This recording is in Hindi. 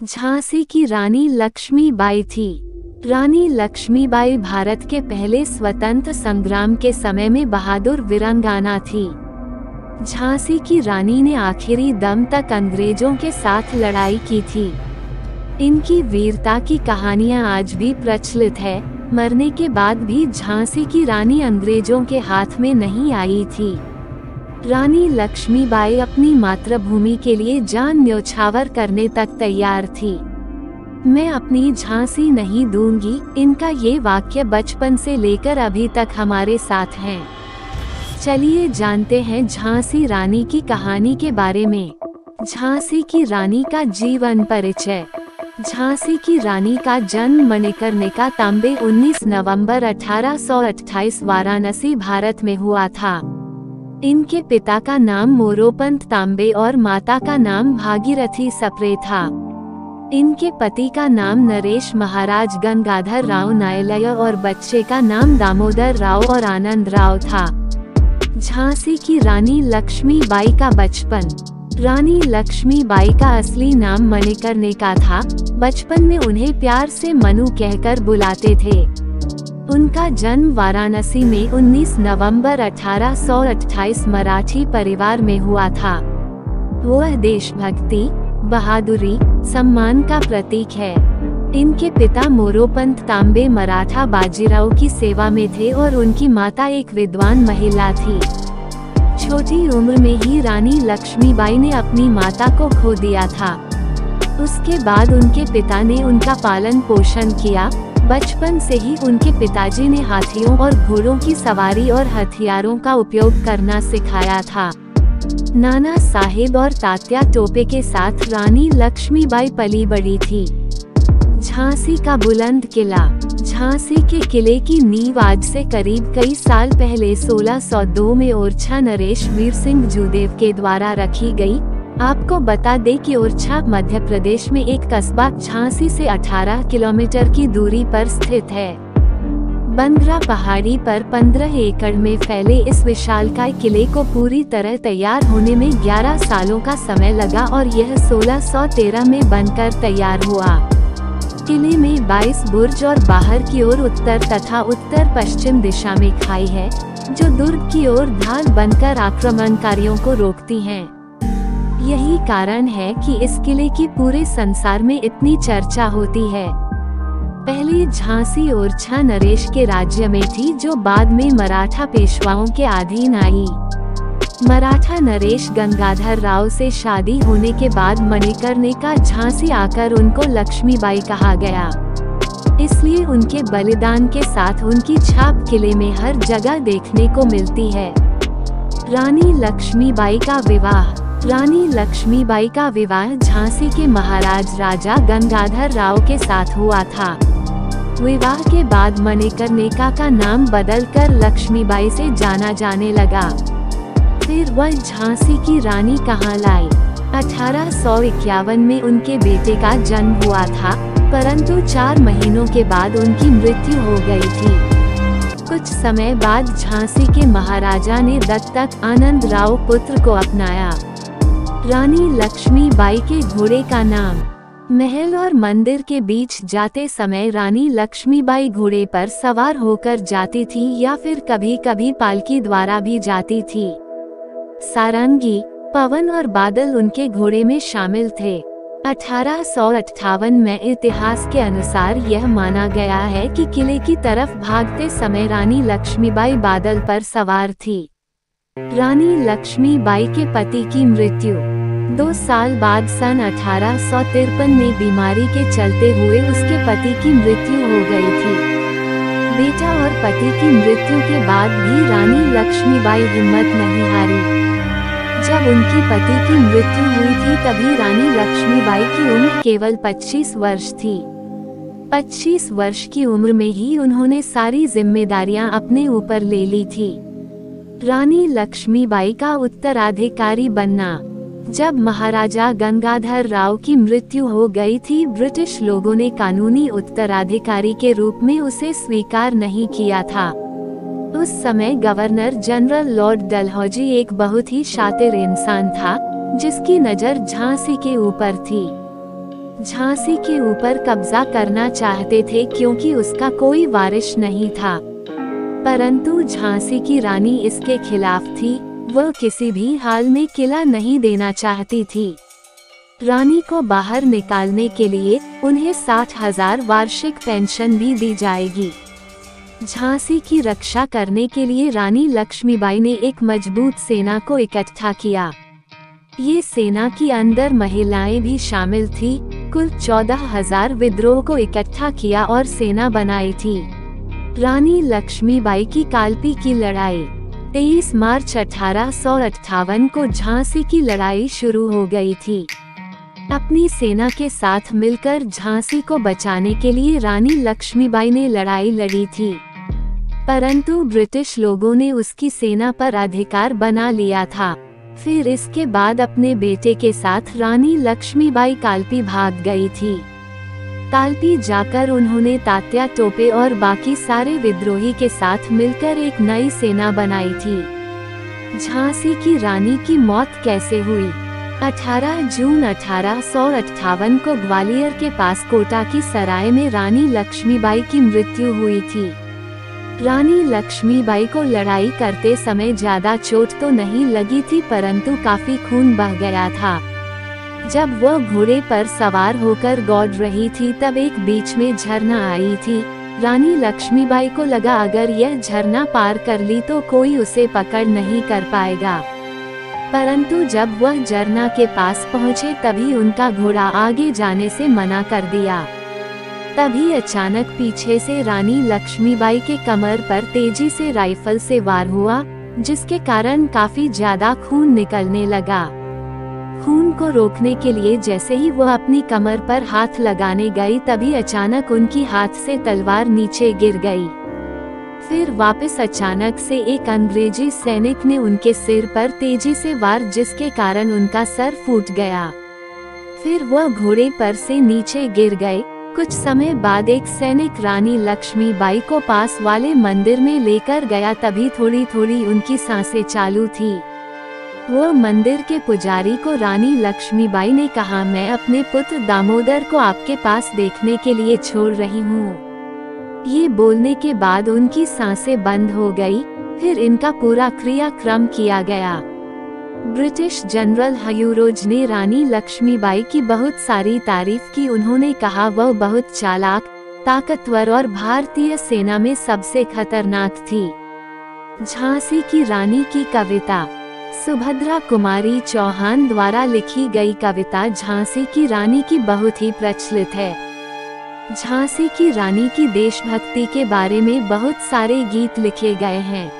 झांसी की रानी लक्ष्मीबाई थी। रानी लक्ष्मीबाई भारत के पहले स्वतंत्र संग्राम के समय में बहादुर वीरांगना थी। झांसी की रानी ने आखिरी दम तक अंग्रेजों के साथ लड़ाई की थी। इनकी वीरता की कहानियां आज भी प्रचलित है। मरने के बाद भी झांसी की रानी अंग्रेजों के हाथ में नहीं आई थी। रानी लक्ष्मीबाई अपनी मातृभूमि के लिए जान न्यौछावर करने तक तैयार थी। मैं अपनी झांसी नहीं दूंगी, इनका ये वाक्य बचपन से लेकर अभी तक हमारे साथ हैं। चलिए जानते हैं झांसी रानी की कहानी के बारे में। झांसी की रानी का जीवन परिचय। झांसी की रानी का जन्म मणिकर्णिका तांबे 19 नवंबर 1828 वाराणसी भारत में हुआ था। इनके पिता का नाम मोरोपंत तांबे और माता का नाम भागीरथी सप्रे था। इनके पति का नाम नरेश महाराज गंगाधर राव नायलय और बच्चे का नाम दामोदर राव और आनंद राव था। झांसी की रानी लक्ष्मीबाई का बचपन। रानी लक्ष्मीबाई का असली नाम मणिकर्णिका था। बचपन में उन्हें प्यार से मनु कहकर बुलाते थे। उनका जन्म वाराणसी में 19 नवंबर 1828 मराठी परिवार में हुआ था। वह देशभक्ति, बहादुरी, सम्मान का प्रतीक है। इनके पिता मोरोपंत तांबे मराठा बाजीराव की सेवा में थे और उनकी माता एक विद्वान महिला थी। छोटी उम्र में ही रानी लक्ष्मीबाई ने अपनी माता को खो दिया था। उसके बाद उनके पिता ने उनका पालन पोषण किया। बचपन से ही उनके पिताजी ने हाथियों और घोड़ों की सवारी और हथियारों का उपयोग करना सिखाया था। नाना साहेब और तात्या टोपे के साथ रानी लक्ष्मीबाई पली बड़ी थी। झांसी का बुलंद किला। झांसी के किले की नींव आज से करीब कई साल पहले 1602 में ओरछा नरेश वीर सिंह जूदेव के द्वारा रखी गई। आपको बता दें कि ओरछा मध्य प्रदेश में एक कस्बा झांसी से 18 किलोमीटर की दूरी पर स्थित है। बनगरा पहाड़ी पर 15 एकड़ में फैले इस विशालकाय किले को पूरी तरह तैयार होने में 11 सालों का समय लगा और यह 1613 में बनकर तैयार हुआ। किले में 22 बुर्ज और बाहर की ओर उत्तर तथा उत्तर पश्चिम दिशा में खाई है, जो दुर्ग की ओर ढाल बनकर आक्रमणकारियों को रोकती हैं। यही कारण है कि इस किले की पूरे संसार में इतनी चर्चा होती है। पहले झांसी ओरछा नरेश के राज्य में थी, जो बाद में मराठा पेशवाओं के अधीन आई। मराठा नरेश गंगाधर राव से शादी होने के बाद मणिकर्णिका झांसी आकर उनको लक्ष्मीबाई कहा गया। इसलिए उनके बलिदान के साथ उनकी छाप किले में हर जगह देखने को मिलती है। रानी लक्ष्मीबाई का विवाह। रानी लक्ष्मीबाई का विवाह झांसी के महाराज राजा गंगाधर राव के साथ हुआ था। विवाह के बाद मणिकर्णिका का नाम बदलकर लक्ष्मीबाई से जाना जाने लगा। फिर वह झांसी की रानी कहलाई। 1851 में उनके बेटे का जन्म हुआ था, परंतु 4 महीनों के बाद उनकी मृत्यु हो गई थी। कुछ समय बाद झांसी के महाराजा ने दत्तक आनंद राव पुत्र को अपनाया। रानी लक्ष्मीबाई के घोड़े का नाम। महल और मंदिर के बीच जाते समय रानी लक्ष्मीबाई घोड़े पर सवार होकर जाती थी या फिर कभी कभी पालकी द्वारा भी जाती थी। सारंगी, पवन और बादल उनके घोड़े में शामिल थे। 1858 में इतिहास के अनुसार यह माना गया है कि किले की तरफ भागते समय रानी लक्ष्मीबाई बादल पर सवार थी। रानी लक्ष्मीबाई के पति की मृत्यु। 2 साल बाद सन 1853 में बीमारी के चलते हुए उसके पति की मृत्यु हो गई थी। बेटा और पति की मृत्यु के बाद भी रानी लक्ष्मीबाई हिम्मत नहीं हारी। जब उनकी पति की मृत्यु हुई थी तभी रानी लक्ष्मीबाई की उम्र केवल 25 वर्ष थी। 25 वर्ष की उम्र में ही उन्होंने सारी जिम्मेदारियां अपने ऊपर ले ली थी। रानी लक्ष्मीबाई का उत्तराधिकारी बनना। जब महाराजा गंगाधर राव की मृत्यु हो गई थी, ब्रिटिश लोगों ने कानूनी उत्तराधिकारी के रूप में उसे स्वीकार नहीं किया था। उस समय गवर्नर जनरल लॉर्ड डलहौजी एक बहुत ही शातिर इंसान था, जिसकी नज़र झांसी के ऊपर थी। झांसी के ऊपर कब्जा करना चाहते थे क्योंकि उसका कोई वारिस नहीं था। परंतु झांसी की रानी इसके खिलाफ थी, वह किसी भी हाल में किला नहीं देना चाहती थी। रानी को बाहर निकालने के लिए उन्हें 60,000 वार्षिक पेंशन भी दी जाएगी। झांसी की रक्षा करने के लिए रानी लक्ष्मीबाई ने एक मजबूत सेना को इकट्ठा किया। ये सेना के अंदर महिलाएं भी शामिल थी। कुल 14,000 विद्रोह को इकट्ठा किया और सेना बनाई थी। रानी लक्ष्मीबाई की कालपी की लड़ाई 23 मार्च 1858 को झांसी की लड़ाई शुरू हो गई थी। अपनी सेना के साथ मिलकर झांसी को बचाने के लिए रानी लक्ष्मीबाई ने लड़ाई लड़ी थी, परंतु ब्रिटिश लोगों ने उसकी सेना पर अधिकार बना लिया था। फिर इसके बाद अपने बेटे के साथ रानी लक्ष्मीबाई कालपी भाग गई थी। कालपी जाकर उन्होंने तात्या टोपे और बाकी सारे विद्रोही के साथ मिलकर एक नई सेना बनाई थी। झांसी की रानी की मौत कैसे हुई? 18 जून 1858 को ग्वालियर के पास कोटा की सराय में रानी लक्ष्मीबाई की मृत्यु हुई थी। रानी लक्ष्मीबाई को लड़ाई करते समय ज्यादा चोट तो नहीं लगी थी, परंतु काफी खून बह गया था। जब वह घोड़े पर सवार होकर दौड़ रही थी तब एक बीच में झरना आई थी। रानी लक्ष्मीबाई को लगा अगर यह झरना पार कर ली तो कोई उसे पकड़ नहीं कर पाएगा, परंतु जब वह झरना के पास पहुंचे तभी उनका घोड़ा आगे जाने से मना कर दिया। तभी अचानक पीछे से रानी लक्ष्मीबाई के कमर पर तेजी से राइफल से वार हुआ, जिसके कारण काफी ज्यादा खून निकलने लगा। खून को रोकने के लिए जैसे ही वह अपनी कमर पर हाथ लगाने गई तभी अचानक उनकी हाथ से तलवार नीचे गिर गई। फिर वापस अचानक से एक अंग्रेजी सैनिक ने उनके सिर पर तेजी से वार, जिसके कारण उनका सर फूट गया। फिर वह घोड़े पर से नीचे गिर गए। कुछ समय बाद एक सैनिक रानी लक्ष्मीबाई को पास वाले मंदिर में लेकर गया। तभी थोड़ी थोड़ी उनकी सांसें चालू थी। वह मंदिर के पुजारी को रानी लक्ष्मीबाई ने कहा, मैं अपने पुत्र दामोदर को आपके पास देखने के लिए छोड़ रही हूँ। ये बोलने के बाद उनकी सांसें बंद हो गई। फिर इनका पूरा क्रियाक्रम किया गया। ब्रिटिश जनरल हयूरोज ने रानी लक्ष्मीबाई की बहुत सारी तारीफ की। उन्होंने कहा वह बहुत चालाक, ताकतवर और भारतीय सेना में सबसे खतरनाक थी। झांसी की रानी की कविता। सुभद्रा कुमारी चौहान द्वारा लिखी गई कविता झांसी की रानी की बहुत ही प्रचलित है। झांसी की रानी की देशभक्ति के बारे में बहुत सारे गीत लिखे गए हैं।